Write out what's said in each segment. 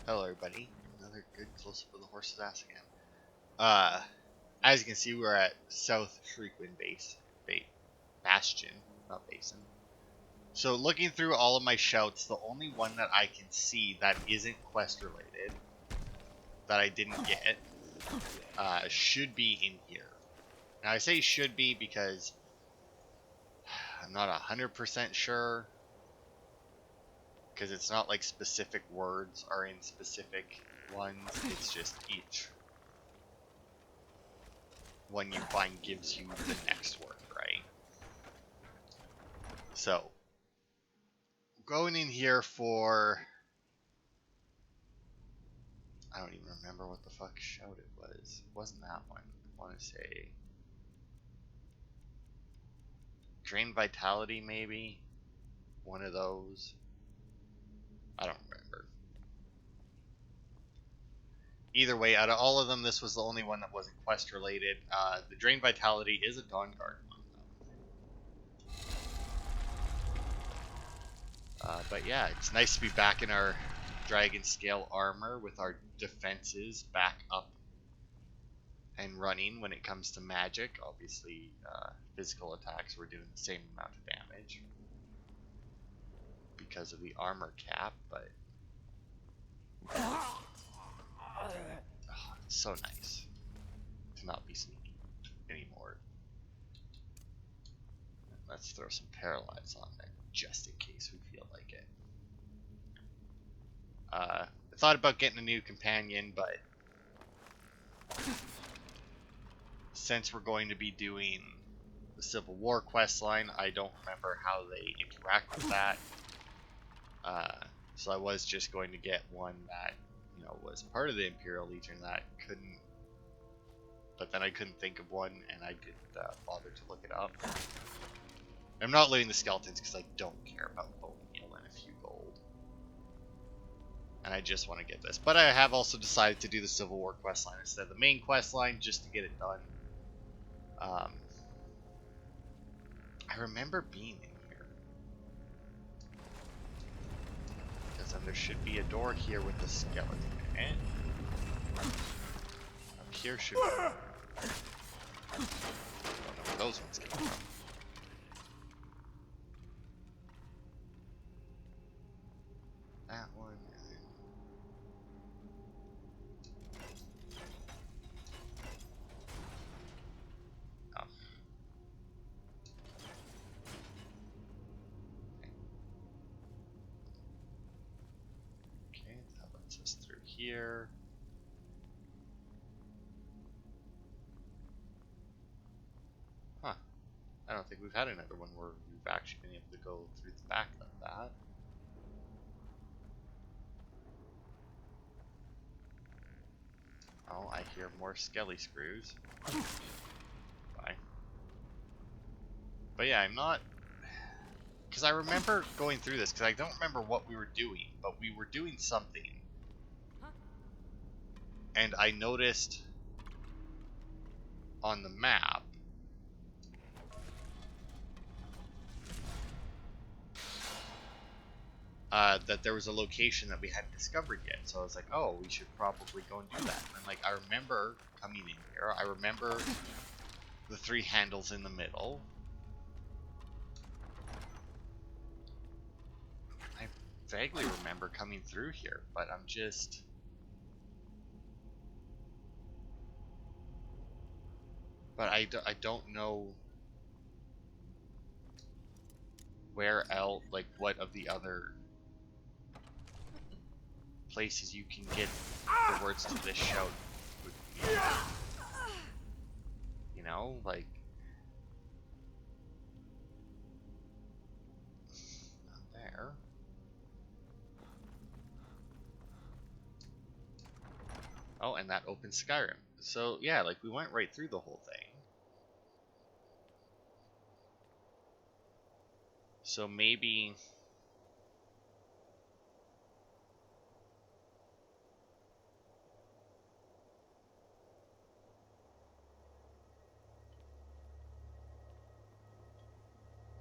Hello everybody, another good close-up of the horse's ass again. As you can see, we're at South Shriekwin Bastion, not Basin. So looking through all of my shouts, the only one that I can see that isn't quest related, that I didn't get, should be in here. Now I say should be because I'm not 100% sure, because it's not like specific words are in specific ones, it's just each one you find gives you the next word, right? So, going in here for... I don't even remember what the fuck shout it was. It wasn't that one. I want to say... Drain Vitality, maybe? One of those. I don't remember. Either way, out of all of them, this was the only one that wasn't quest related. The Drain Vitality is a Dawnguard one, though. But yeah, it's nice to be back in our Dragon Scale armor with our defenses back up and running when it comes to magic. Obviously, physical attacks, we're doing the same amount of damage because of the armor cap, but it's so nice to not be sneaky anymore. Let's throw some Paralyze on there just in case we feel like it. I thought about getting a new companion, but since we're going to be doing the Civil War quest line, I don't remember how they interact with that. So I was just going to get one that, you know, was part of the Imperial Legion that couldn't, but then I couldn't think of one and I didn't bother to look it up. I'm not looting the skeletons because I don't care about bone meal and a few gold. And I just want to get this. But I have also decided to do the Civil War quest line instead of the main quest line just to get it done. I remember being in here. Because then there should be a door here with the skeleton in it. Up here should be... I don't know where those ones came from. That one, and then... Oh. Okay, that lets us through here. Huh. I don't think we've had another one where we've actually been able to go through the back of that. Oh, I hear more skelly screws. Bye. But yeah, I'm not... Because I remember going through this, because I don't remember what we were doing, but we were doing something. And I noticed on the map that there was a location that we hadn't discovered yet. So I was like, oh, we should probably go and do that. And like, I remember coming in here. I remember the 3 handles in the middle. I vaguely remember coming through here, but I'm just... But I don't know where else, like what of the other places you can get the words to this shout would be. You know, like... Not there. Oh, and that opens Skyrim. So, yeah, like, we went right through the whole thing. So maybe...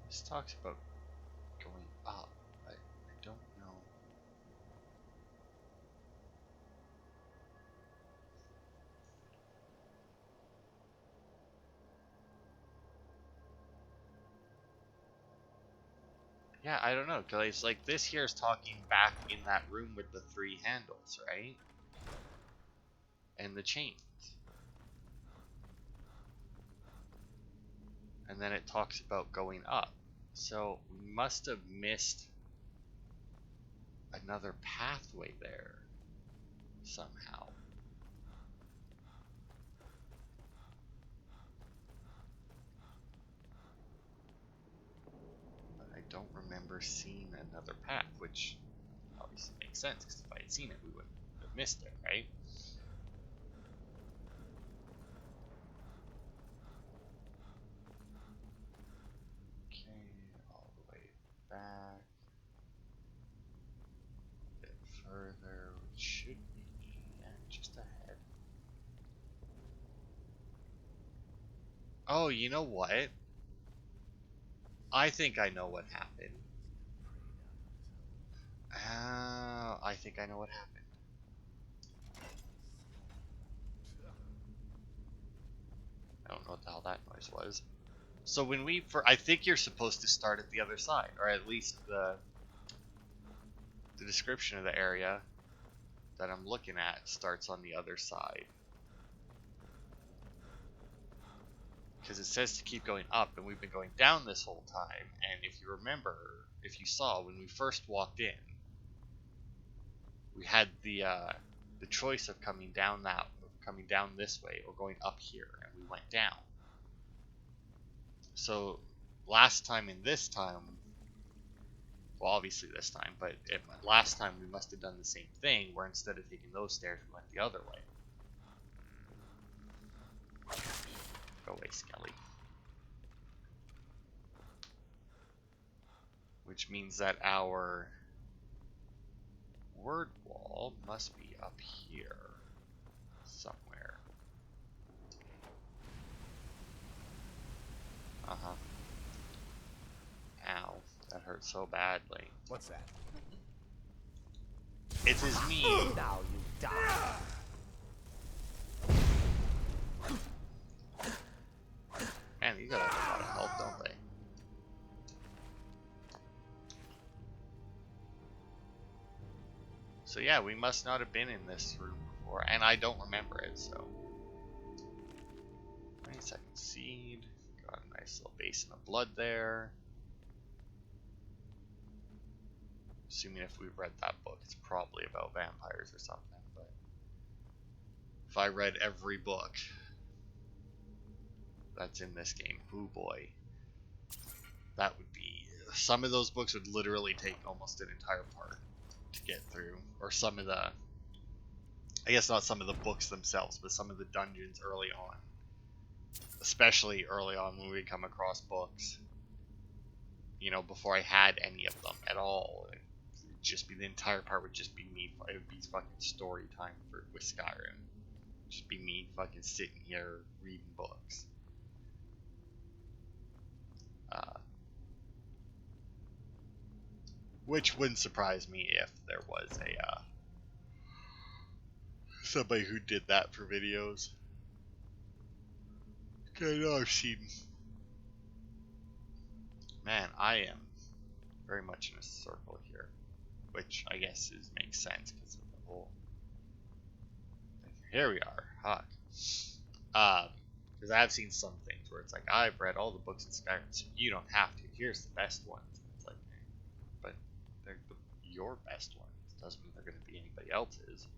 This talks about going up, but I don't know. Yeah, I don't know, because like this here is talking back in that room with the 3 handles, right? And the chains. And then it talks about going up. So we must have missed another pathway there somehow. But I don't remember seeing another path, which obviously makes sense, because if I had seen it, we wouldn't have missed it, right? Okay, all the way back. A bit further, which should be just ahead. Oh, you know what? I think I know what happened. I think I know what happened. I don't know what the hell that noise was. So when I think you're supposed to start at the other side, or at least the description of the area that I'm looking at starts on the other side. Because it says to keep going up, and we've been going down this whole time. And if you remember, if you saw when we first walked in, we had the choice of coming down this way or going up here, and we went down. So last time and this time, well, obviously this time, but last time we must have done the same thing, where instead of taking those stairs, we went the other way. Go away, Skelly. Which means that our word wall must be up here somewhere. Uh-huh. Ow, that hurt so badly. What's that? It is me. Now you die. Man, you gotta have a lot of health, don't they? So yeah, we must not have been in this room before, and I don't remember it, so. 22nd seed. Got a nice little basin of blood there. Assuming if we read that book, it's probably about vampires or something, but if I read every book that's in this game, oh boy, that would be, some of those books would literally take almost an entire part to get through, or some of the, I guess not some of the books themselves, but some of the dungeons early on, especially early on when we come across books, you know, before I had any of them at all. It would just be, the entire part would just be me, it would be fucking story time with Skyrim. Just be me fucking sitting here reading books. Which wouldn't surprise me if there was a somebody who did that for videos. Okay, now I've seen. Man, I am very much in a circle here, which I guess makes sense because of the whole. Here we are, Huck. Because I've seen some things where it's like, I've read all the books in Skyrim, so you don't have to. Here's the best ones. It's like, but they're your best ones. Doesn't mean they're going to be anybody else's.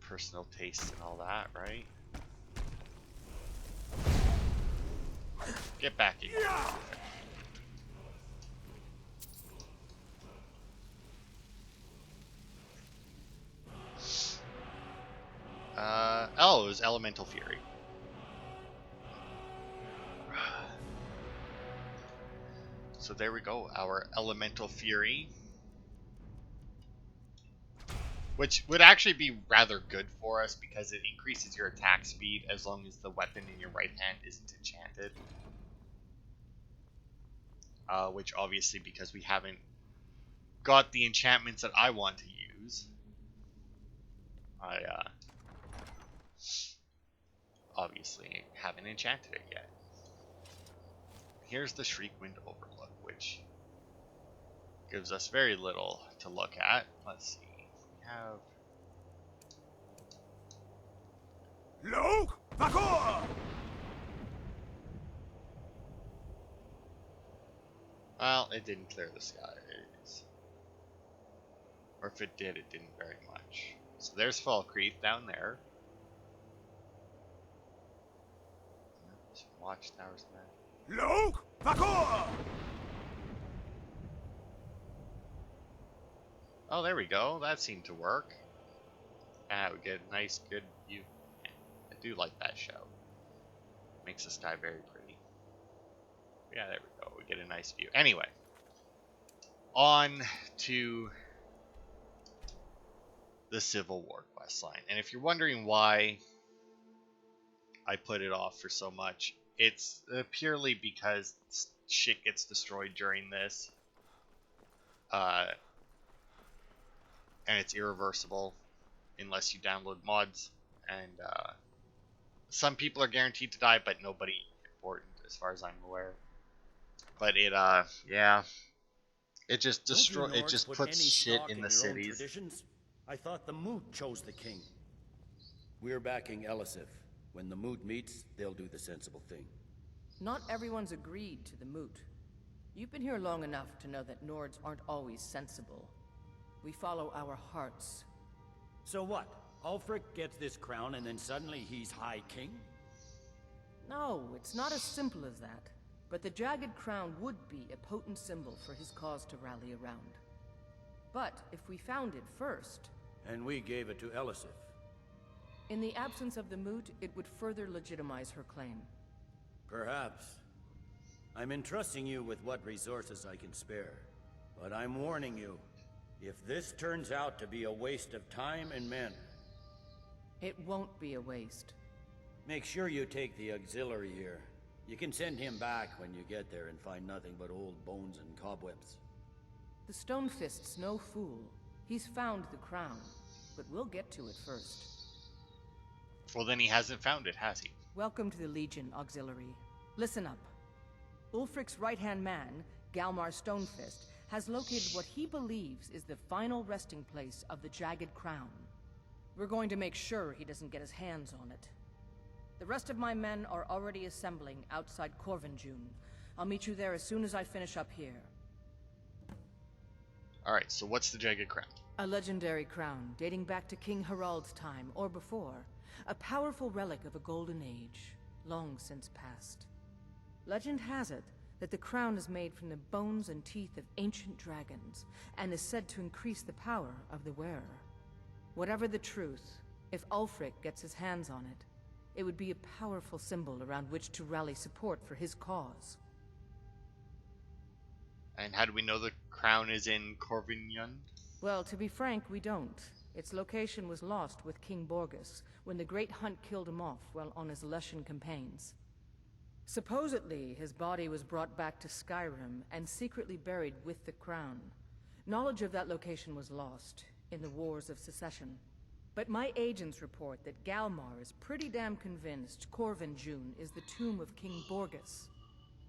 Personal taste and all that, right? Get back in here. Oh, it was Elemental Fury. So there we go, our Elemental Fury. Which would actually be rather good for us because it increases your attack speed as long as the weapon in your right hand isn't enchanted. Which obviously, because we haven't got the enchantments that I want to use, I obviously haven't enchanted it yet. here's the Shriekwind Overlook, which gives us very little to look at. Let's see. We have... Look! Vakor! Well, it didn't clear the skies. Or if it did, it didn't very much. So there's Falkreath down there. Some watchtowers there. Look! Vakor! Oh, there we go. That seemed to work. We get a nice, good view. I do like that show. Makes the sky very pretty. Yeah, there we go. We get a nice view. Anyway, on to the Civil War questline. And if you're wondering why I put it off for so much, it's purely because shit gets destroyed during this. And it's irreversible unless you download mods. And some people are guaranteed to die, but nobody important as far as I'm aware. But it, yeah, it just destroy. It just puts shit in the cities. I thought the Moot chose the king. We're backing Elisif. When the Moot meets, they'll do the sensible thing. Not everyone's agreed to the Moot. You've been here long enough to know that Nords aren't always sensible. We follow our hearts. So what? Ulfric gets this crown and then suddenly he's High King? No, it's not as simple as that. But the Jagged Crown would be a potent symbol for his cause to rally around. But if we found it first... And we gave it to Elisif. In the absence of the Moot, it would further legitimize her claim. Perhaps. I'm entrusting you with what resources I can spare. But I'm warning you, if this turns out to be a waste of time and men... It won't be a waste. Make sure you take the auxiliary here. You can send him back when you get there and find nothing but old bones and cobwebs. The Stonefist's no fool. He's found the crown, but we'll get to it first. Well, then he hasn't found it, has he? Welcome to the Legion, Auxiliary. Listen up. Ulfric's right-hand man, Galmar Stonefist, has located what he believes is the final resting place of the Jagged Crown. We're going to make sure he doesn't get his hands on it. The rest of my men are already assembling outside Corvinjune. I'll meet you there as soon as I finish up here. Alright, so what's the Jagged Crown? A legendary crown dating back to King Harald's time, or before. A powerful relic of a golden age, long since past. Legend has it that the crown is made from the bones and teeth of ancient dragons, and is said to increase the power of the wearer. Whatever the truth, if Ulfric gets his hands on it, it would be a powerful symbol around which to rally support for his cause. And how do we know the crown is in Corvinjune? Well, to be frank, we don't. Its location was lost with King Borgus when the Great Hunt killed him off while on his Lushan campaigns. Supposedly, his body was brought back to Skyrim and secretly buried with the crown. Knowledge of that location was lost in the Wars of Secession. But my agents report that Galmar is pretty damn convinced Corvinjune is the tomb of King Borgus.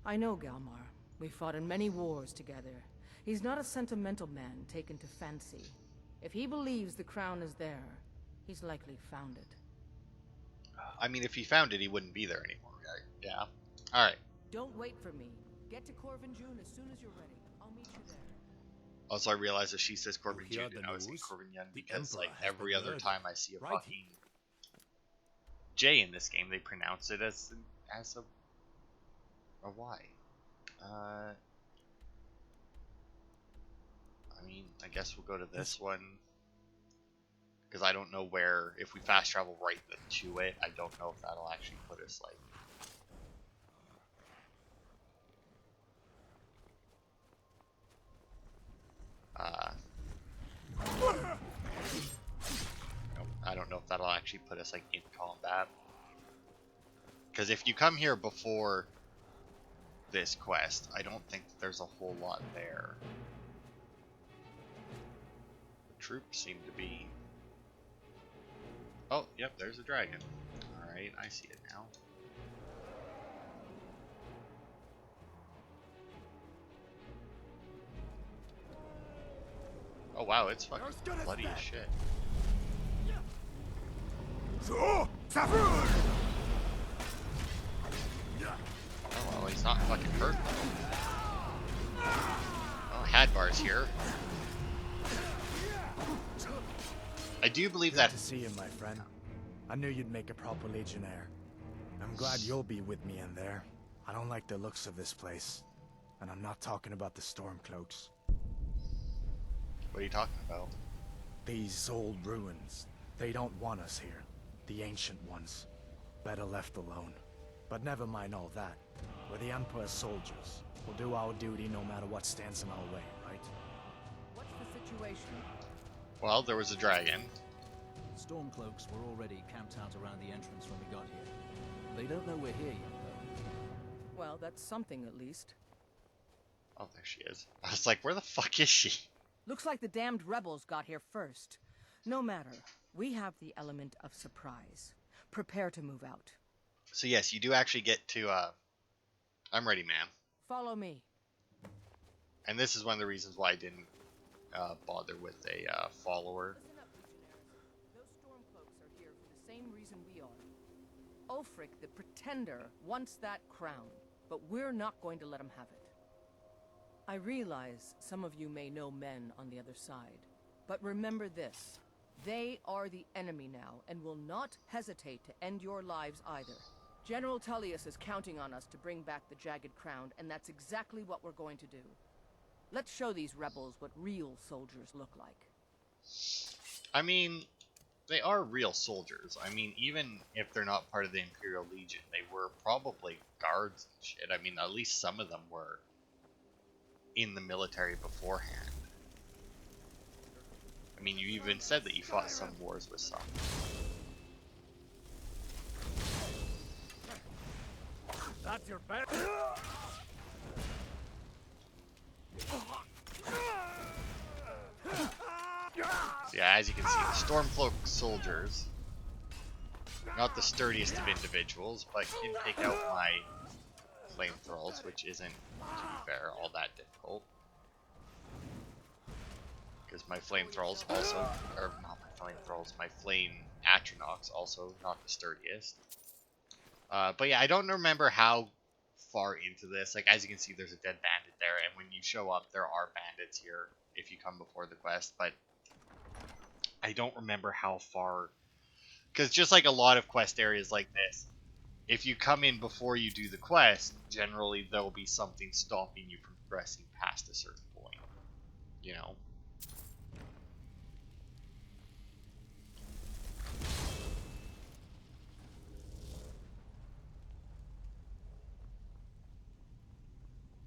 I know Galmar. We fought in many wars together. He's not a sentimental man taken to fancy. If he believes the crown is there, he's likely found it. I mean, if he found it, he wouldn't be there anymore, right? Yeah. Alright. Don't wait for me. Get to Corvinjune as soon as you're ready. I'll meet you there. Also, I realize that she says hear Corvinjune the and I was saying news? Corvinjune The because, Emperor like, has every been other murdered. time I see a Right. fucking J in this game, they pronounce it as a Y. I mean, I guess we'll go to this one. Because I don't know where, if we fast travel right to it, I don't know if that'll actually put us, like... Nope, I don't know if that'll actually put us, like, in combat. Because if you come here before this quest, I don't think there's a whole lot there. The troops seem to be... Oh, yep, there's a dragon. Alright, I see it now. Oh wow, it's fucking You're as good as bloody as dead. shit. So, Safur! Oh well, he's not fucking hurt though. Oh, Hadvar's here. I do believe Good that. to see you, my friend. I knew you'd make a proper legionnaire. I'm glad you'll be with me in there. I don't like the looks of this place. And I'm not talking about the Stormcloaks. What are you talking about? These old ruins. They don't want us here. The ancient ones. Better left alone. But never mind all that. We're the Emperor's soldiers. We'll do our duty no matter what stands in our way, right? What's the situation? Well, there was a dragon. Stormcloaks were already camped out around the entrance when we got here. They don't know we're here yet, though. Well, that's something at least. Oh, there she is. I was like, where the fuck is she? Looks like the damned rebels got here first. No matter. We have the element of surprise. Prepare to move out. So yes, you do actually get to, I'm ready, ma'am. Follow me. And this is one of the reasons why I didn't bother with a follower. Listen up, legionnaires. Those Stormcloaks are here for the same reason we are. Ulfric, the Pretender, wants that crown, but we're not going to let him have it. I realize some of you may know men on the other side, but remember this. They are the enemy now, and will not hesitate to end your lives either. General Tullius is counting on us to bring back the Jagged Crown, and that's exactly what we're going to do. Let's show these rebels what real soldiers look like. I mean, they are real soldiers. I mean, even if they're not part of the Imperial Legion, they were probably guards and shit. I mean, at least some of them were in the military beforehand. I mean, you even said that you fought some wars with some. That's your best. Yeah, as you can see, the Stormcloak soldiers, not the sturdiest of individuals, but can take out my flame thralls, which isn't, to be fair, all that difficult. Because my flame thralls also, or not my flame thralls, my flame atronachs also not the sturdiest. But yeah, I don't remember how far into this. Like, as you can see, there's a dead bandit there, and when you show up, there are bandits here if you come before the quest, but I don't remember how far, because just like a lot of quest areas like this, if you come in before you do the quest, generally there'll be something stopping you from progressing past a certain point, you know?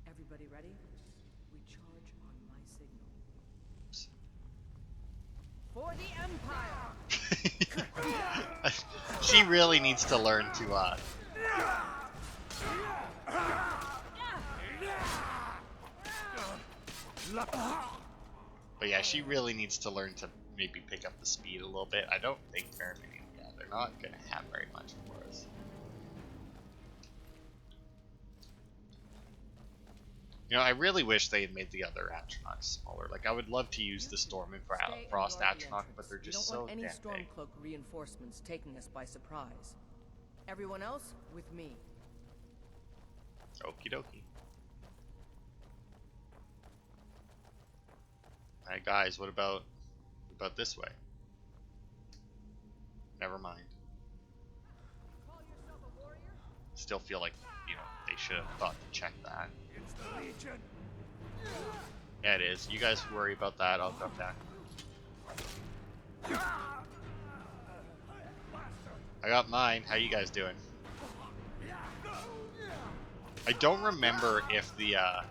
Everybody ready? We charge on my signal. For the Empire! She really needs to learn to, but yeah, she really needs to learn to maybe pick up the speed a little bit. I don't think they're not going to have very much for us. You know, I really wish they had made the other Atronachs smaller. Like, I would love to use the Storm and Frost Atronach, but they're just so damn big. We don't want any Stormcloak reinforcements taking us by surprise. Everyone else, with me. Okie dokie. Alright guys, what about this way? Never mind. Call yourself a warrior? Still feel like, you know, they should have thought to check that. It's the Legion. Yeah, it is. You guys worry about that, I'll come back. I got mine. How you guys doing? I don't remember if the, I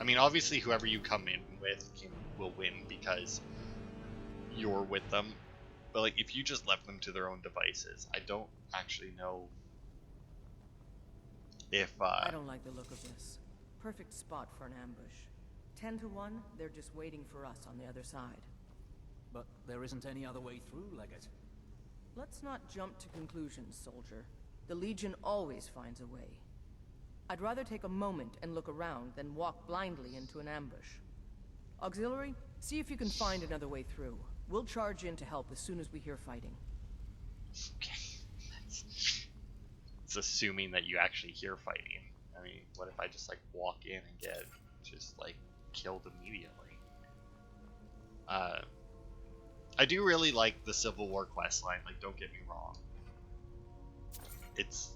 mean, obviously whoever you come in with will win because you're with them. But, like, if you just left them to their own devices, I don't actually know if, I don't like the look of this. Perfect spot for an ambush. 10 to 1, they're just waiting for us on the other side. But there isn't any other way through, Legate. Let's not jump to conclusions, soldier. The Legion always finds a way. I'd rather take a moment and look around than walk blindly into an ambush. Auxiliary, See if you can find another way through. We'll charge in to help as soon as we hear fighting. Okay. It's assuming that you actually hear fighting. I mean, what if I just like walk in and get just like killed immediately? I do really like the Civil War questline. Like, don't get me wrong. It's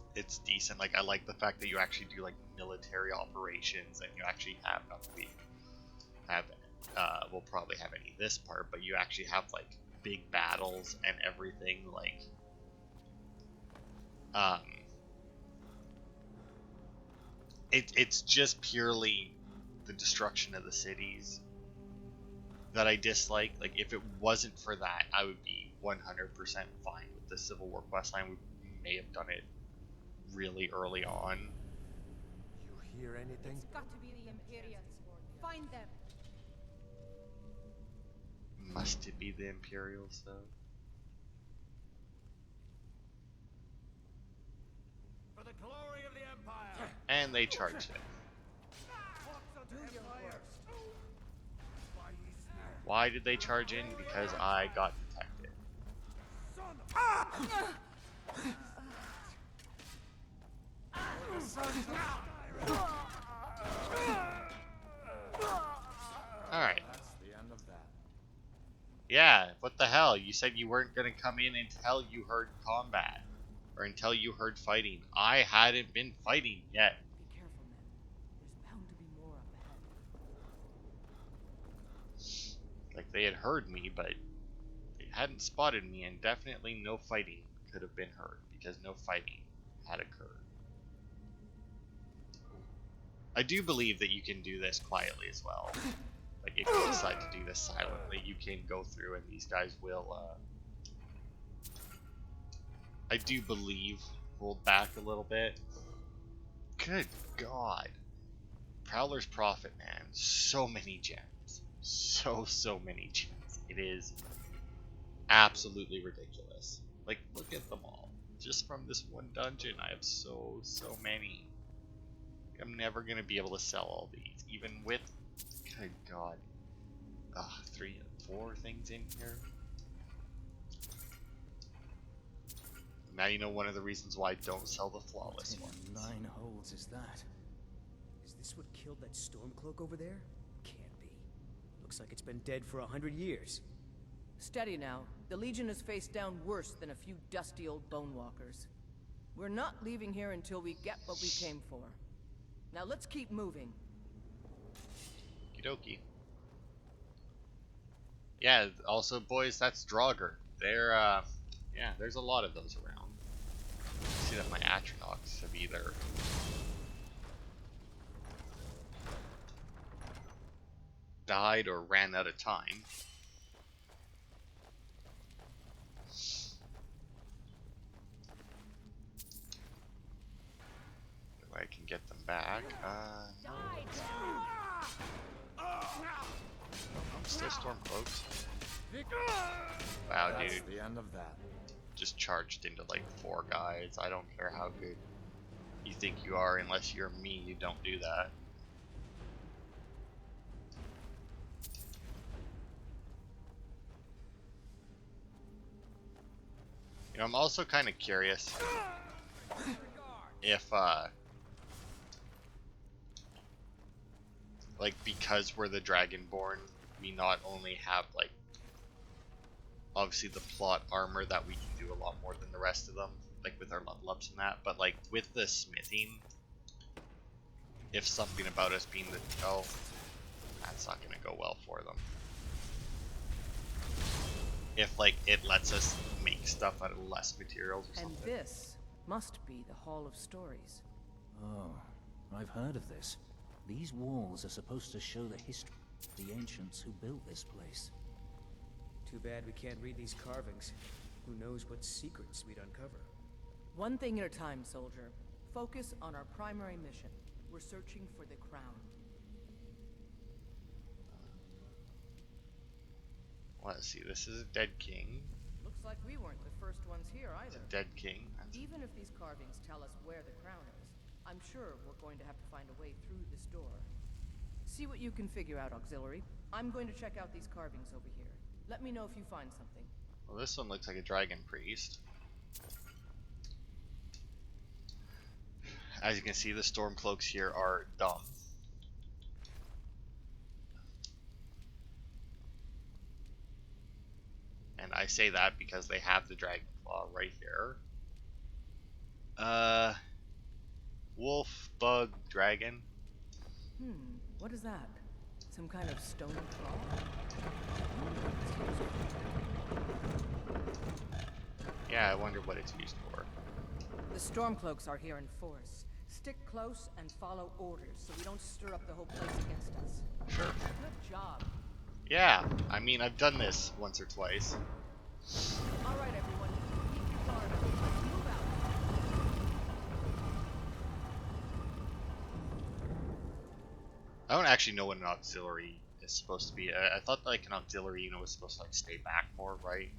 decent. Like, I like the fact that you actually do like military operations and you actually have not that we have. We'll probably have any this part, but you actually have like big battles and everything. Like, it's just purely the destruction of the cities that I dislike. Like, if it wasn't for that, I would be 100% fine with the Civil War questline. We may have done it really early on. You hear anything? It's got to be the Imperials. Find them. Must it be the Imperials, though? For the glory of the Empire. And they charged it. Why did they charge in? Because I got detected. Alright. That's the end of that. Yeah, what the hell? You said you weren't gonna come in until you heard combat. Or until you heard fighting. I hadn't been fighting yet. Be careful, men. There's bound to be more up ahead. Like, they had heard me, but they hadn't spotted me, and definitely no fighting could have been heard, because no fighting had occurred. I do believe that you can do this quietly as well. Like, if you decide to do this silently, you can go through and these guys will, I do believe, hold back a little bit. Good God. Prowler's Prophet, man. So many gems. So many gems. It is absolutely ridiculous. Like, look at them all. Just from this one dungeon, I have so many. I'm never gonna be able to sell all these, even with, good God, 3 or 4 things in here. Now you know one of the reasons why I don't sell the flawless ones. 9 holes is that? Is this what killed that Stormcloak over there? Can't be. Looks like it's been dead for 100 years. Steady now. The Legion is faced down worse than a few dusty old bonewalkers. We're not leaving here until we get what we came for. Now let's keep moving. Okie dokie. Yeah, also, boys, that's Draugr. They're, yeah, there's a lot of those around. I see that my Atronachs have either died or ran out of time. If I can get them back. I'm still Stormcloaks. Wow, That's dude. the end of that. Just charged into like 4 guys. I don't care how good you think you are, unless you're me, you don't do that. You know, I'm also kind of curious if, like, because we're the Dragonborn, we not only have, like, obviously the plot armor that we can do a lot more than the rest of them, like with our level ups and that, but like with the smithing, if something about us being the, oh, that's not gonna go well for them. If like it lets us make stuff out of less materials or And something. this must be the Hall of Stories. Oh, I've heard of this. These walls are supposed to show the history of the ancients who built this place. Too bad we can't read these carvings. Who knows what secrets we'd uncover. One thing at a time, soldier. Focus on our primary mission. We're searching for the crown. Let's see, this is a dead king. Looks like we weren't the first ones here It's either. a dead king. Even if these carvings tell us where the crown is, I'm sure we're going to have to find a way through this door. See what you can figure out, Auxiliary. I'm going to check out these carvings over here. Let me know if you find something. Well, this one looks like a dragon priest. As you can see, the Stormcloaks here are dumb. And I say that because they have the dragon claw right here. Wolf, bug, dragon. What is that? Some kind of stone claw? Yeah, I wonder what it's used for. The Stormcloaks are here in force. Stick close and follow orders so we don't stir up the whole place against us. Sure. Good job. Yeah, I mean, I've done this once or twice. All right, everyone. Keep your guard up. Let's move out. I don't actually know what an auxiliary is supposed to be. I thought like an auxiliary unit was supposed to like stay back more, right?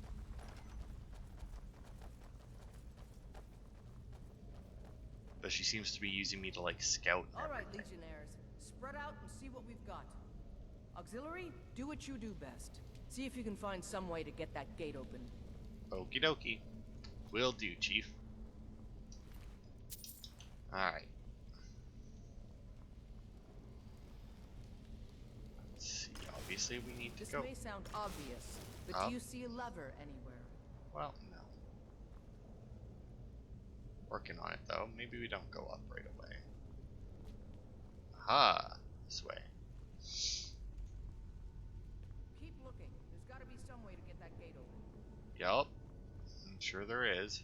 But she seems to be using me to like scout. All right, Legionnaires. Spread out and see what we've got. Auxiliary, do what you do best. See if you can find some way to get that gate open. Okie dokie. Will do, Chief. Alright. Let's see. Obviously, we need to This go. may sound obvious, but do you see a lever anywhere? Well, no. Working on it, though. Maybe we don't go up right away. Aha! This way. Keep looking. There's got to be some way to get that gate open. Yup. I'm sure there is.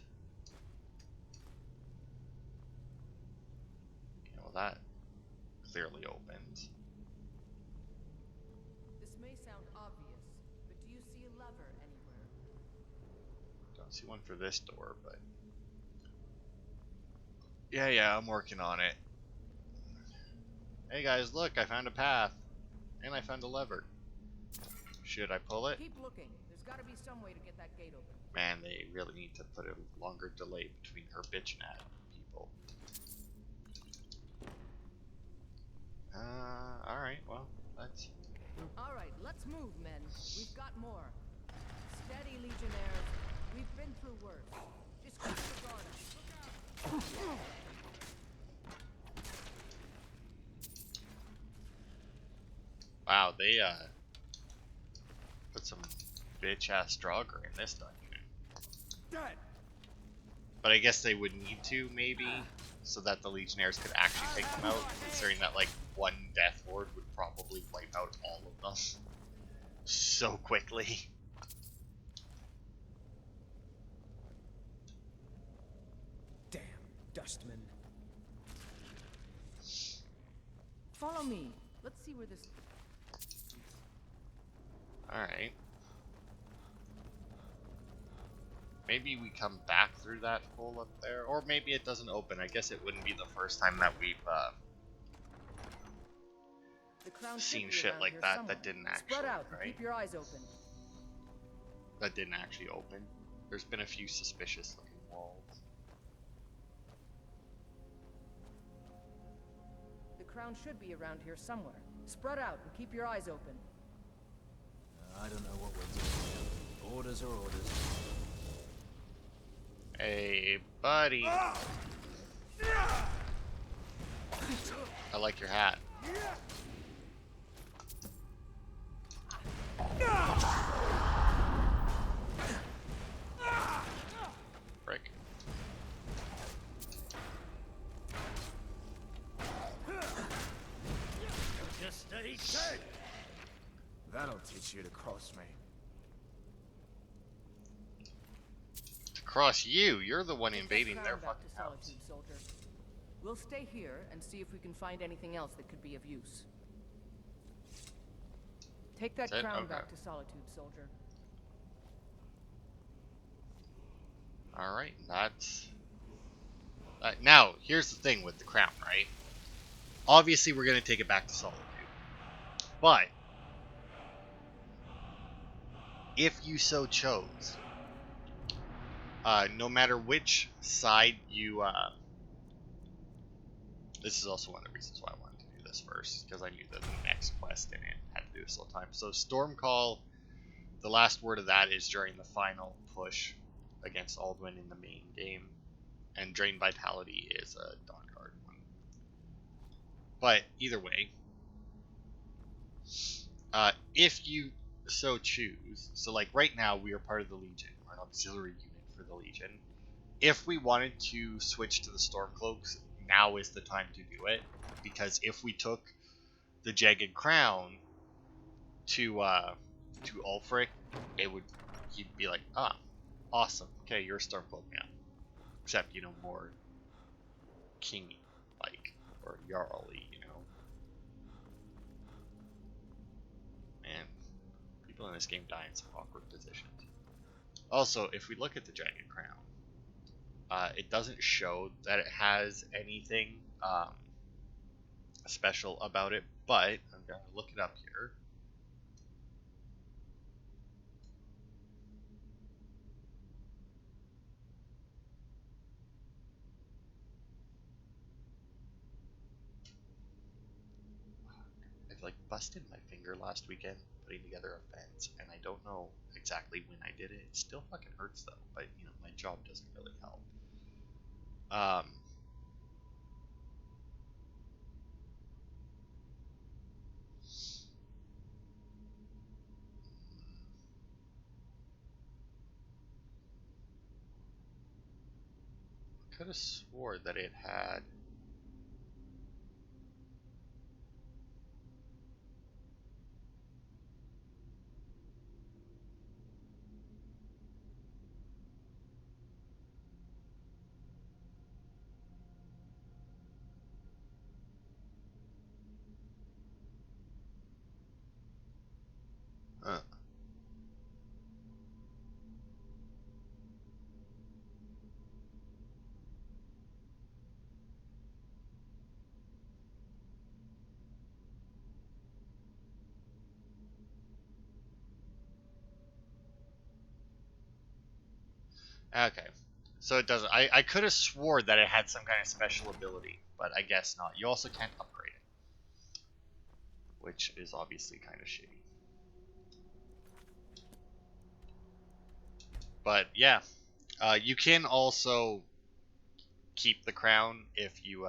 Okay, well that clearly opens. This may sound obvious, but do you see a lever anywhere? Don't see one for this door, but... Yeah, I'm working on it. Hey guys, look, I found a path. And I found a lever. Should I pull it? Keep looking. There's got to be some way to get that gate open. Man, they really need to put a longer delay between her bitching at people. Alright, well, let's... Alright, let's move, men. We've got more. Steady, Legionnaires. We've been through worse. Just keep your guard up. Look out! Wow, they, put some bitch-ass Draugr in this dungeon. Dead. But I guess they would need to, maybe, so that the Legionnaires could actually take them out, considering that, like, one Death Lord would probably wipe out all of them so quickly. Damn, Dustman. Follow me. Let's see where this... Alright. Maybe we come back through that hole up there, or maybe it doesn't open. I guess it wouldn't be the first time that we've The crown should seen be shit around like here that somewhere. that didn't actually, Spread out and right? keep your eyes open. That didn't actually open. There's been a few suspicious looking walls. The crown should be around here somewhere. Spread out and keep your eyes open. I don't know what we're doing. Orders are orders. Hey, buddy. I like your hat. Frick. Just stay dead. That'll teach you to cross me. To cross you, you're the one Take that invading crown their back fucking to house. Solitude, soldier. We'll stay here and see if we can find anything else that could be of use. Take that That's it? crown Okay. back to Solitude, soldier. Alright, that's... now, here's the thing with the crown, right? Obviously, we're going to take it back to Solitude. But, if you so chose, no matter which side you... this is also one of the reasons why I wanted to do this first, because I knew that the next quest in it had to do this all the time. So Stormcall, the last word of that is during the final push against Alduin in the main game, and Drain Vitality is a Dawnguard one. But either way, if you so choose, so like right now we are part of the Legion, or an auxiliary unit for the Legion. If we wanted to switch to the Stormcloaks, now is the time to do it, because if we took the Jagged Crown to Ulfric, he'd be like, ah, awesome, okay, you're a Stormcloak now, except more kingy like, or jarl-y, Man, people in this game die in some awkward positions. Also, if we look at the Jagged Crown, it doesn't show that it has anything special about it, but I'm gonna look it up here. I've like busted my finger last weekend putting together a fence, and I don't know exactly when I did it. It still fucking hurts though, but my job doesn't really help. Could have swore that it had. Okay. So it doesn't. I could have swore that it had some kind of special ability, but I guess not. You also can't upgrade it, which is obviously kind of shitty. But yeah, you can also keep the crown if you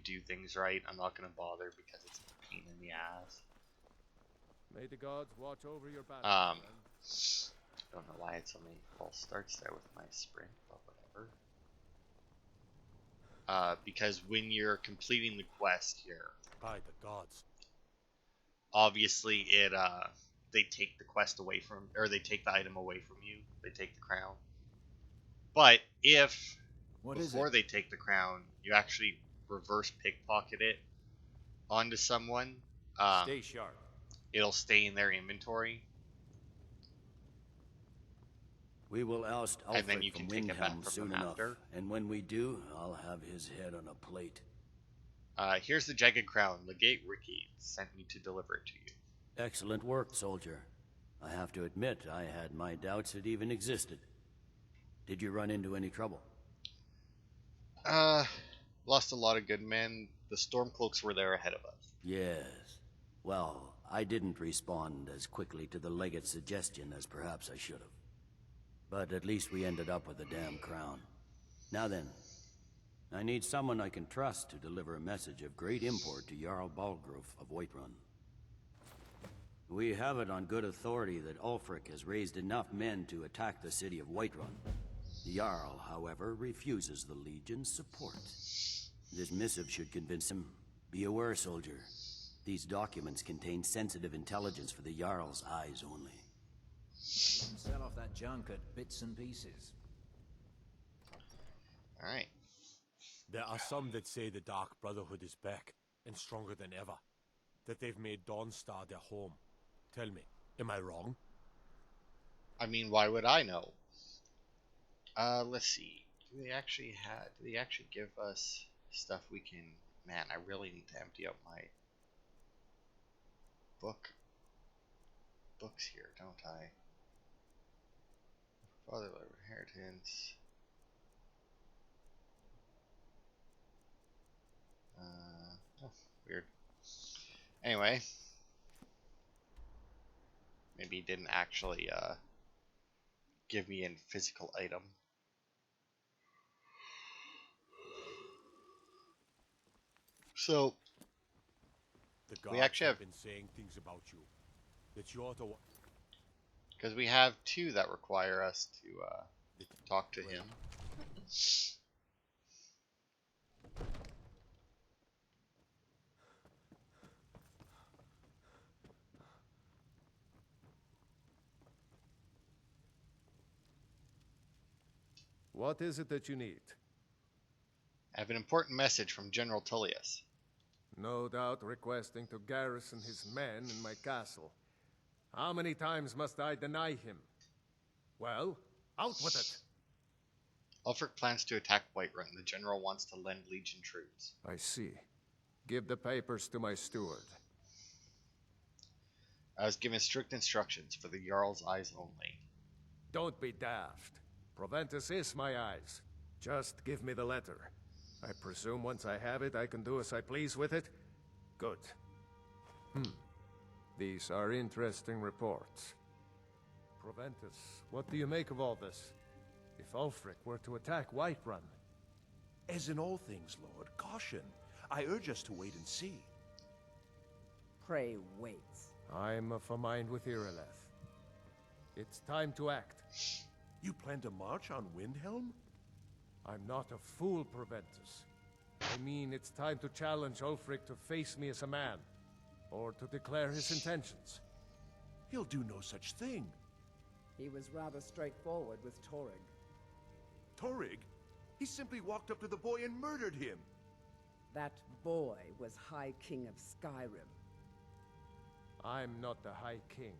do things right. I'm not gonna bother because it's a pain in the ass. May the gods watch over your battle. I don't know why it's only false starts there with my sprint, but whatever. Because when you're completing the quest here, By the gods. obviously they take the quest away from, or they take the item away from you. They take the crown. But if before they take the crown, you actually reverse pickpocket it onto someone, Stay sharp. it'll stay in their inventory. We will oust And then Alfred you from can take it back Windhelm from soon them enough, after. and when we do, I'll have his head on a plate. Here's the Jagged Crown. Legate Ricky sent me to deliver it to you. Excellent work, soldier. I have to admit, I had my doubts it even existed. Did you run into any trouble? Lost a lot of good men. The Stormcloaks were there ahead of us. Yes. Well, I didn't respond as quickly to the legate's suggestion as perhaps I should have. But at least we ended up with the damn crown. Now then, I need someone I can trust to deliver a message of great import to Jarl Balgrove of Whiterun. We have it on good authority that Ulfric has raised enough men to attack the city of Whiterun. The Jarl, however, refuses the Legion's support. This missive should convince him. Be aware, soldier. These documents contain sensitive intelligence for the Jarl's eyes only. Sell off that junk at bits and pieces. Alright. There are some that say the Dark Brotherhood is back, and stronger than ever. That they've made Dawnstar their home. Tell me, am I wrong? I mean, why would I know? Let's see. Do they actually give us stuff we can... Man, I really need to empty out my books here, don't I? Father of inheritance. Oh, weird. Anyway, Maybe he didn't actually give me a physical item. So The we guards actually have, been saying things about you. That you're the one. because we have two that require us to talk to him. What is it that you need? I have an important message from General Tullius. No doubt requesting to garrison his men in my castle. How many times must I deny him? Well, out with it! Ulfric plans to attack Whiterun. The general wants to lend Legion troops. I see. Give the papers to my steward. I was given strict instructions for the Jarl's eyes only. Don't be daft. Proventus is my eyes. Just give me the letter. I presume once I have it, I can do as I please with it? Good. These are interesting reports. Proventus, what do you make of all this? If Ulfric were to attack Whiterun... As in all things, Lord, caution. I urge us to wait and see. Pray wait. I'm of a mind with Irileth. It's time to act. You plan to march on Windhelm? I'm not a fool, Proventus. I mean, it's time to challenge Ulfric to face me as a man, or to declare his intentions. He'll do no such thing. He was rather straightforward with Torrig. Torrig? He simply walked up to the boy and murdered him. That boy was High King of Skyrim. I'm not the High King,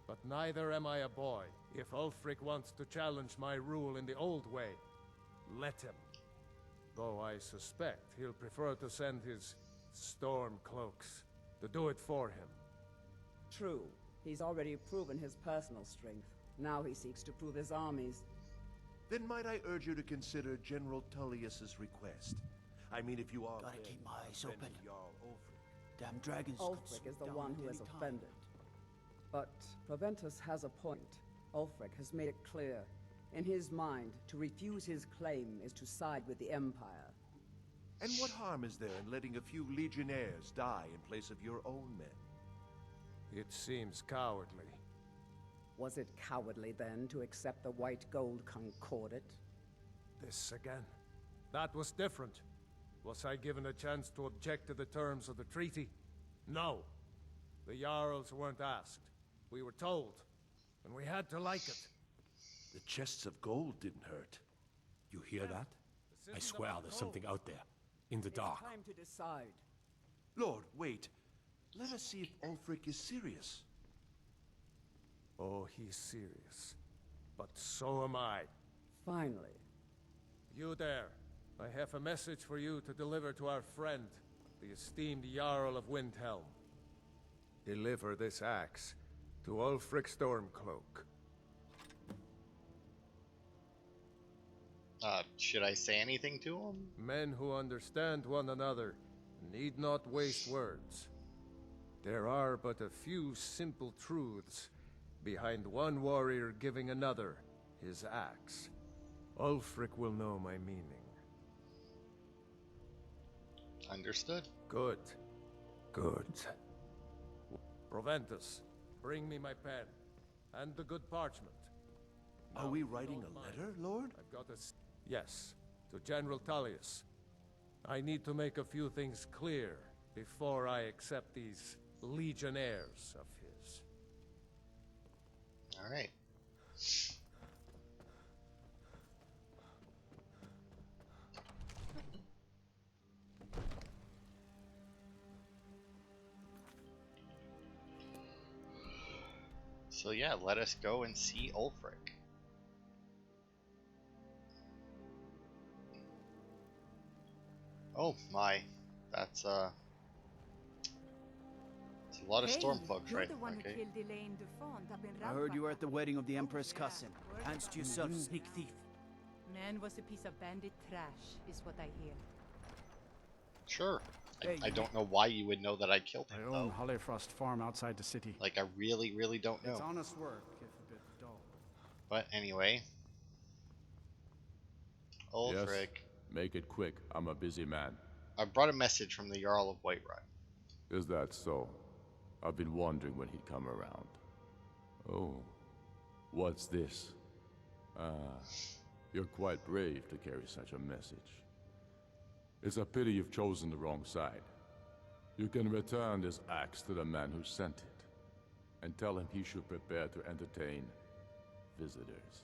but neither am I a boy. If Ulfric wants to challenge my rule in the old way, let him. Though I suspect he'll prefer to send his Stormcloaks to do it for him. True. He's already proven his personal strength. Now he seeks to prove his armies. Then might I urge you to consider General Tullius's request? I mean, if you are... Gotta keep my eyes open. Jarl Ulfric. Damn dragons. could Ulfric swoop is the down one at who any has time. offended. But Proventus has a point. Ulfric has made it clear. In his mind, to refuse his claim is to side with the Empire. And what harm is there in letting a few legionnaires die in place of your own men? It seems cowardly. Was it cowardly then to accept the white gold concordat? This again. That was different. Was I given a chance to object to the terms of the treaty? No. The Jarls weren't asked. We were told, and we had to like it. The chests of gold didn't hurt. You hear that? I swear there's something out there. In the dark. It's time to decide. Lord, wait. Let us see if Ulfric is serious. Oh, he's serious. But so am I. Finally. You there. I have a message for you to deliver to our friend, the esteemed Jarl of Windhelm. Deliver this axe to Ulfric Stormcloak. Should I say anything to him? Men who understand one another need not waste words. There are but a few simple truths behind one warrior giving another his axe. Ulfric will know my meaning. Understood. Good. Good. Proventus, bring me my pen. And the good parchment. Are Now, we if you writing don't a mind, letter, Lord? I've got a... Yes, to General Tullius. I need to make a few things clear before I accept these legionnaires of his. All right. So yeah, let us go and see Ulfric. Oh my, that's it's a lot of Stormcloaks, you're right? the one who Okay. killed Elaine Dufont up in I heard you were Ralph. at the wedding of the Emperor's yeah. cousin. Word Hands about to yourself, sneak thief. Man was a piece of bandit trash, is what I hear. Sure. I don't know why you would know that I killed him, I own though. Hollyfrost Farm outside the city. Like, I really, really don't know. It's honest work, if a bit dull. But anyway. Ulfric. Yes, make it quick. I'm a busy man. I brought a message from the Jarl of Whiterun. Is that so? I've been wondering when he'd come around. Oh, what's this? You're quite brave to carry such a message. It's a pity you've chosen the wrong side. You can return this axe to the man who sent it, and tell him he should prepare to entertain visitors.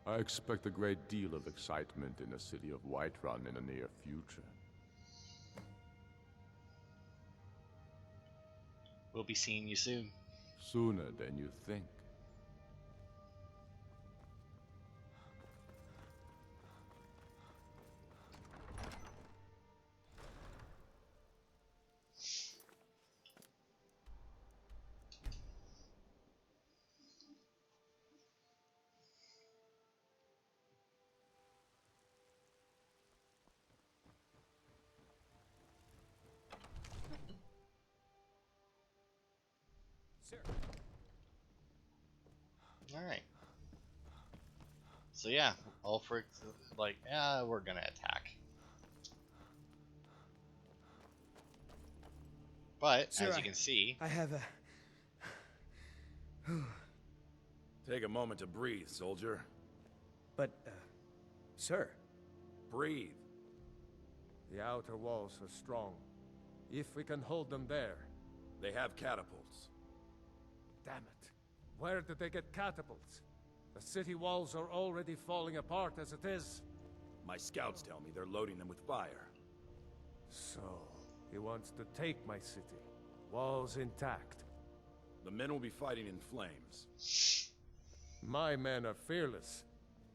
I expect a great deal of excitement in the city of Whiterun in the near future. We'll be seeing you soon. Sooner than you think. Sir. Alright. So yeah, Ulfric's like, yeah, we're gonna attack. But, Sir, as you can see... I have a... Take a moment to breathe, soldier. But, sir... Breathe. The outer walls are strong. If we can hold them there. They have catapults. Damn it. Where did they get catapults? The city walls are already falling apart as it is. My scouts tell me they're loading them with fire. So, he wants to take my city. Walls intact. The men will be fighting in flames. My men are fearless.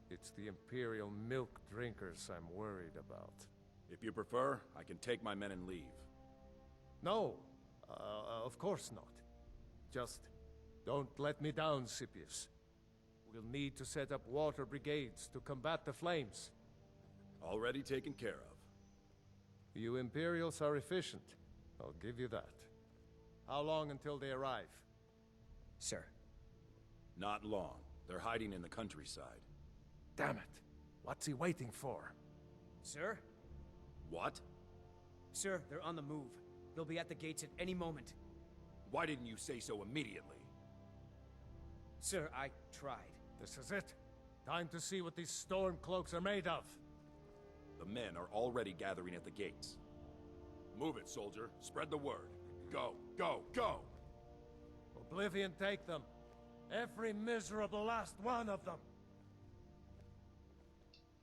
It's the Imperial milk drinkers I'm worried about. If you prefer, I can take my men and leave. No, of course not. Just don't let me down, Scipius. We'll need to set up water brigades to combat the flames. Already taken care of. You Imperials are efficient. I'll give you that. How long until they arrive? Sir. Not long. They're hiding in the countryside. Damn it. What's he waiting for? Sir? What? Sir, they're on the move. They'll be at the gates at any moment. Why didn't you say so immediately? Sir, I tried. This is it. Time to see what these Stormcloaks are made of. The men are already gathering at the gates. Move it, soldier. Spread the word. Go, go, go! Oblivion take them. Every miserable last one of them.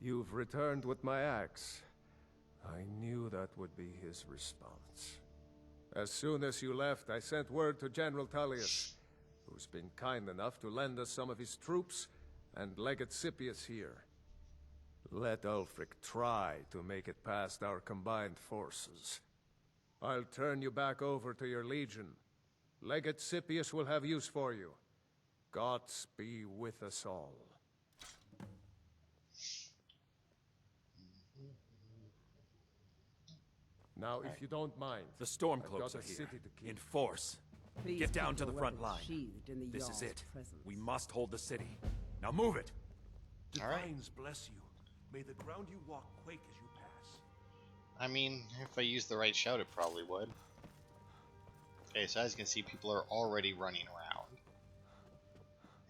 You've returned with my axe. I knew that would be his response. As soon as you left, I sent word to General Tullius, who's been kind enough to lend us some of his troops, and Legate Scipius here. Let Ulfric try to make it past our combined forces. I'll turn you back over to your legion. Legate Scipius will have use for you. Gods be with us all. Now, if you don't mind, the I've Stormcloaks got are a here, city to keep. in force. Please Get down keep to the your front weapons line. sheathed in the This Jarl's is it. presence. We must hold the city. Now move it! Divines bless you. May the ground you walk quake as you pass. I mean, if I used the right shout, it probably would. Okay, so as you can see, people are already running around.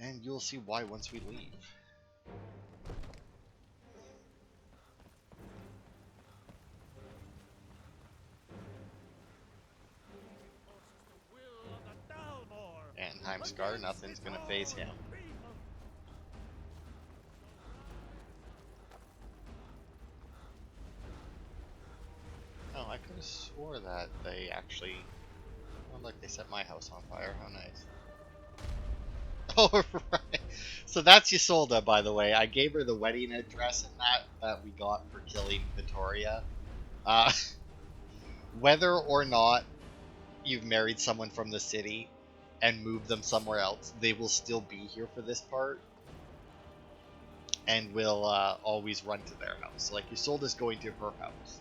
And you'll see why once we leave. And Time Scar, nothing's gonna phase him. Oh, I could have swore that they actually... Oh, look, they set my house on fire. How nice. Oh, right. So that's Isolde, by the way. I gave her the wedding address and that we got for killing Vittoria. Whether or not you've married someone from the city and moved them somewhere else, they will still be here for this part. And will always run to their house. So, like, Isolde's going to her house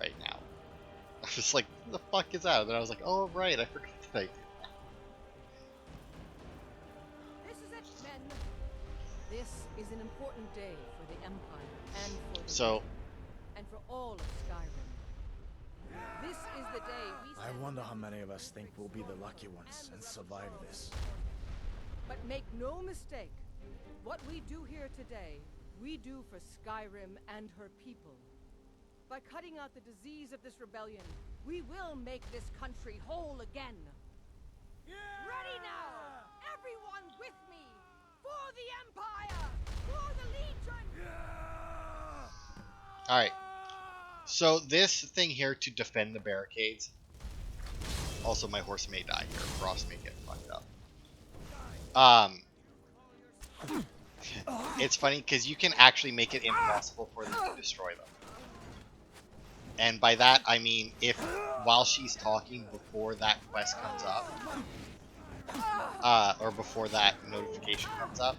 right now. was just like, what the fuck is that? And then I was like, oh right, I forgot that I did that. This is it, men. This is an important day for the Empire and for the So, and for all of Skyrim. This is the day we I wonder how many of us think we'll be the lucky ones and survive this. But make no mistake, what we do here today, we do for Skyrim and her people. By cutting out the disease of this rebellion, we will make this country whole again. Ready now! Everyone with me! For the Empire! For the Legion! alright. So this thing here to defend the barricades. Also, my horse may die here. Frost may get fucked up. It's funny because you can actually make it impossible for them to destroy them. And by that I mean if while she's talking before that quest comes up, or before that notification comes up,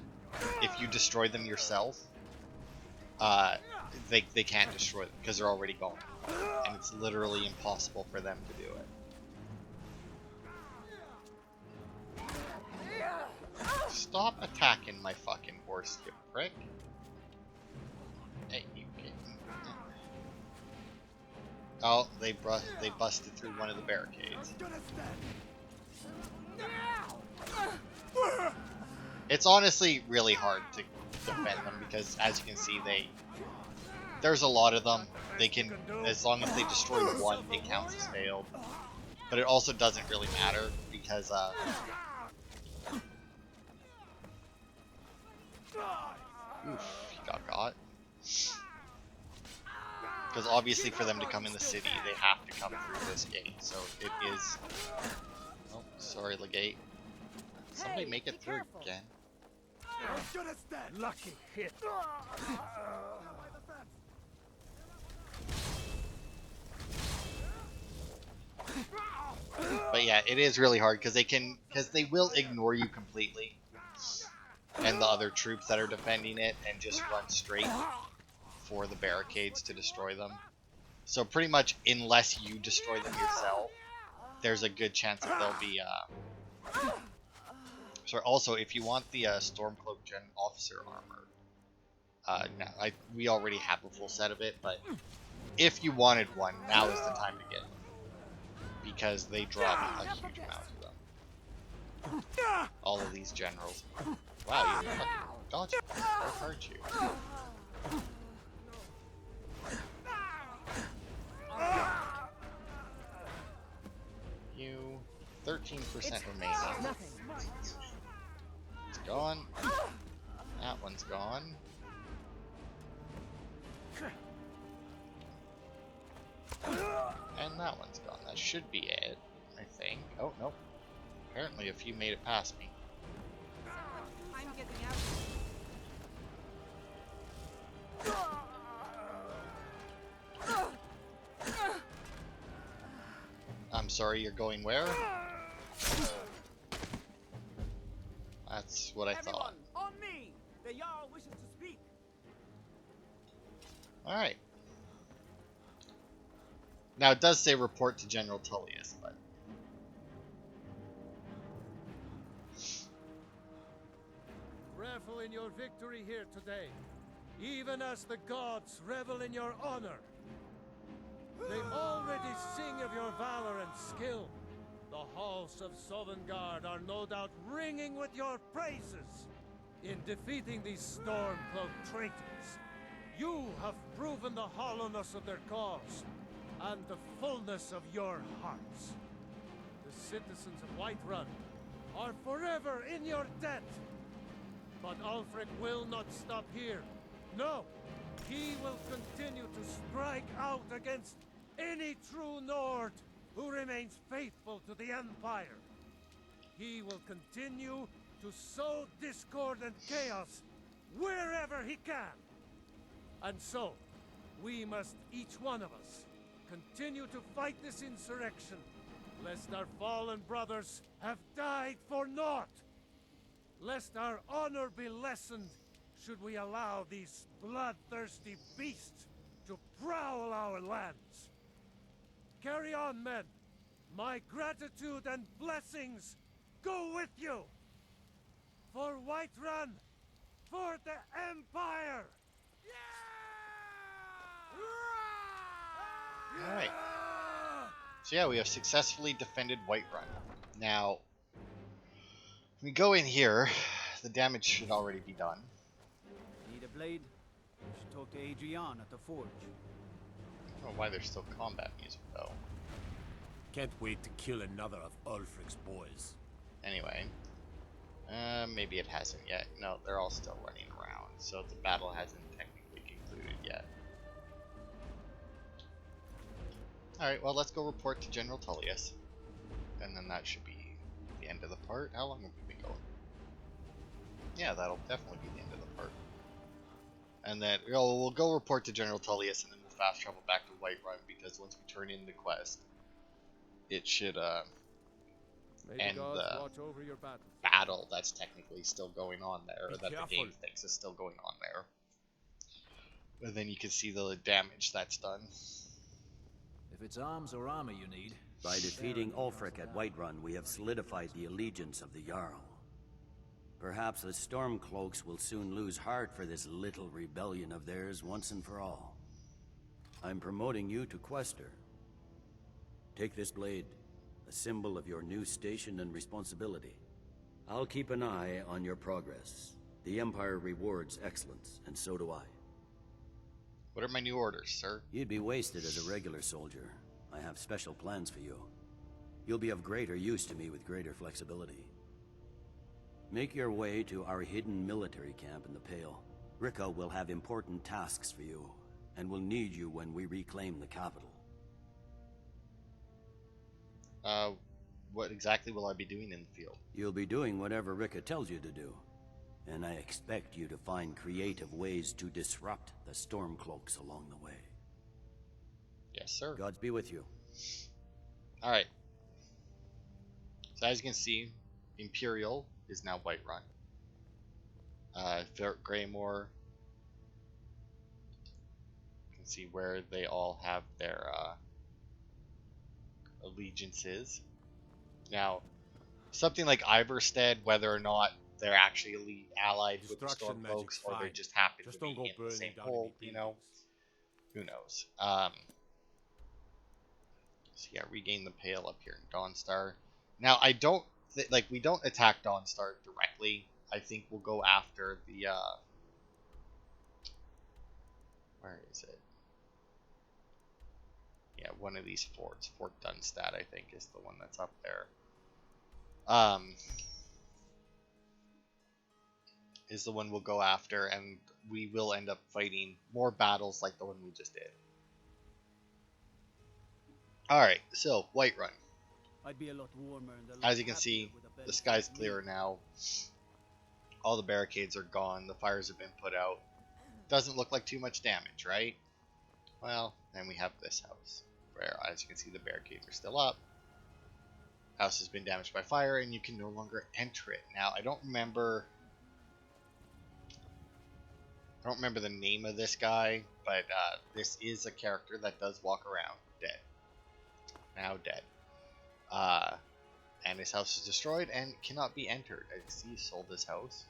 if you destroy them yourself, they can't destroy them because they're already going, and it's literally impossible for them to do it. Stop attacking my fucking horse, you prick. Hey, you kitten. Oh, they busted through one of the barricades. It's honestly really hard to defend them because, as you can see, there's a lot of them. They can, as long as they destroy one, it counts as failed. But it also doesn't really matter because oof, he got. Because obviously for them to come in the city, they have to come through this gate. So it is... Oh, sorry, Legate. Somebody make it through again. Lucky hit. But yeah, it is really hard because they will ignore you completely. And the other troops that are defending it and just run straight for the barricades to destroy them. So pretty much, unless you destroy them yourself, there's a good chance that they'll be. So also, if you want the Stormcloak Gen Officer armor, we already have a full set of it, but if you wanted one, now is the time to get it because they drop a huge amount of them. All of these generals. Wow, you fucking dodged me. Where hurt you? You 13% remaining. It's gone. That one's gone. And that one's gone. That should be it, I think. Oh, nope. Apparently a few made it past me. I'm getting out. I'm sorry, you're going where? That's what I thought. On me! The Jarl wishes to speak. Alright. Now it does say report to General Tullius, but... Revel in your victory here today, even as the gods revel in your honor. They already sing of your valor and skill. The halls of Sovngarde are no doubt ringing with your praises. In defeating these Stormcloak traitors, you have proven the hollowness of their cause and the fullness of your hearts. The citizens of Whiterun are forever in your debt. But Ulfric will not stop here. No, he will continue to strike out against any true Nord who remains faithful to the Empire. He will continue to sow discord and chaos wherever he can. And so, we must, each one of us, continue to fight this insurrection, lest our fallen brothers have died for naught. Lest our honor be lessened should we allow these bloodthirsty beasts to prowl our lands. Carry on, men. My gratitude and blessings go with you. For Whiterun, for the Empire. Alright. So yeah, we have successfully defended Whiterun. Now, if we go in here, the damage should already be done. Need a blade? You should talk to Adrian at the forge. I don't know why there's still combat music though. Can't wait to kill another of Ulfric's boys. Anyway, maybe it hasn't yet. No, they're all still running around, so the battle hasn't technically concluded yet. Alright, well, let's go report to General Tullius. And then that should be the end of the part. How long have we been going? Yeah, that'll definitely be the end of the part. And then we'll go report to General Tullius, and then we'll fast travel back to Whiterun, because once we turn in the quest, it should end the battle that's technically still going on there, or that the game thinks is still going on there. And then you can see the damage that's done. If it's arms or armor you need... By defeating Ulfric at Whiterun, we have solidified the allegiance of the Jarl. Perhaps the Stormcloaks will soon lose heart for this little rebellion of theirs once and for all. I'm promoting you to Quester. Take this blade, a symbol of your new station and responsibility. I'll keep an eye on your progress. The Empire rewards excellence, and so do I. What are my new orders, sir? You'd be wasted as a regular soldier. I have special plans for you. You'll be of greater use to me with greater flexibility. Make your way to our hidden military camp in the Pale. Rika will have important tasks for you, and will need you when we reclaim the capital. What exactly will I be doing in the field? You'll be doing whatever Rika tells you to do. And I expect you to find creative ways to disrupt the Stormcloaks along the way. Yes, sir. Gods be with you. Alright. So as you can see, Imperial is now Whiterun. Greymore. You can see where they all have their allegiances. Now, something like Iverstead, whether or not they're actually allied with the Stormcloaks, or they just happen to be in the same hole, you know, who knows. So yeah, regain the Pale up here in Dawnstar. Now I don't we don't attack Dawnstar directly. I think we'll go after the where is it? Yeah, one of these forts. Fort Dunstad, I think, is the one that's up there. Is the one we'll go after, and we will end up fighting more battles like the one we just did. Alright, so, Whiterun. I'd be a lot warmer and as you can see, the sky's clearer now. All the barricades are gone, the fires have been put out. Doesn't look like too much damage, right? Well, then we have this house, where, as you can see, the barricades are still up. House has been damaged by fire, and you can no longer enter it. Now, I don't remember the name of this guy, but this is a character that does walk around dead. Now dead. And his house is destroyed and cannot be entered. I see he sold his house.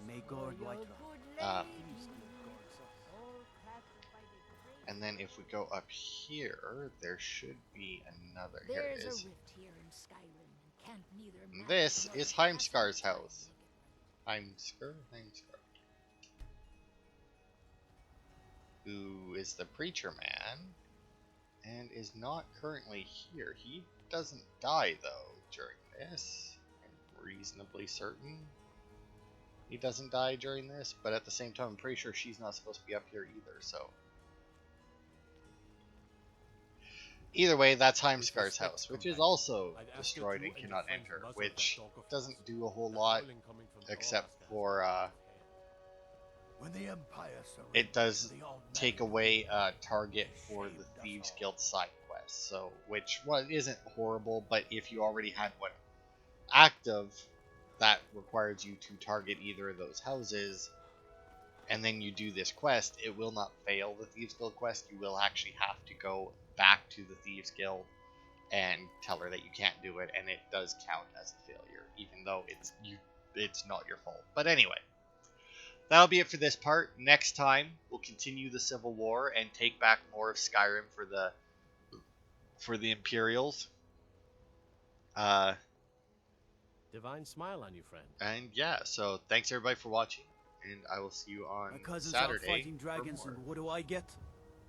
May God Whiterun. And then if we go up here, there should be another. Here it is. A rift here in Skyrim, and can't neither And this is Heimskar's house. Heimskar? Who is the preacher man and is not currently here. He doesn't die though during this. I'm reasonably certain he doesn't die during this, but at the same time I'm pretty sure she's not supposed to be up here either, so either way, that's Heimskar's house, which is also destroyed and cannot enter, which doesn't do a whole lot except for when the Empire it does take away a target for the Thieves Guild side quest, so which isn't horrible, but if you already had one active, that requires you to target either of those houses, and then you do this quest, it will not fail the Thieves Guild quest. You will actually have to go back to the Thieves Guild and tell her that you can't do it, and it does count as a failure, even though it's not your fault. But anyway, that'll be it for this part. Next time, we'll continue the Civil War and take back more of Skyrim for the Imperials. Divine smile on you, friend. And yeah, so thanks everybody for watching, and I will see you on My cousin's Saturday. out fighting dragons, and what do I get?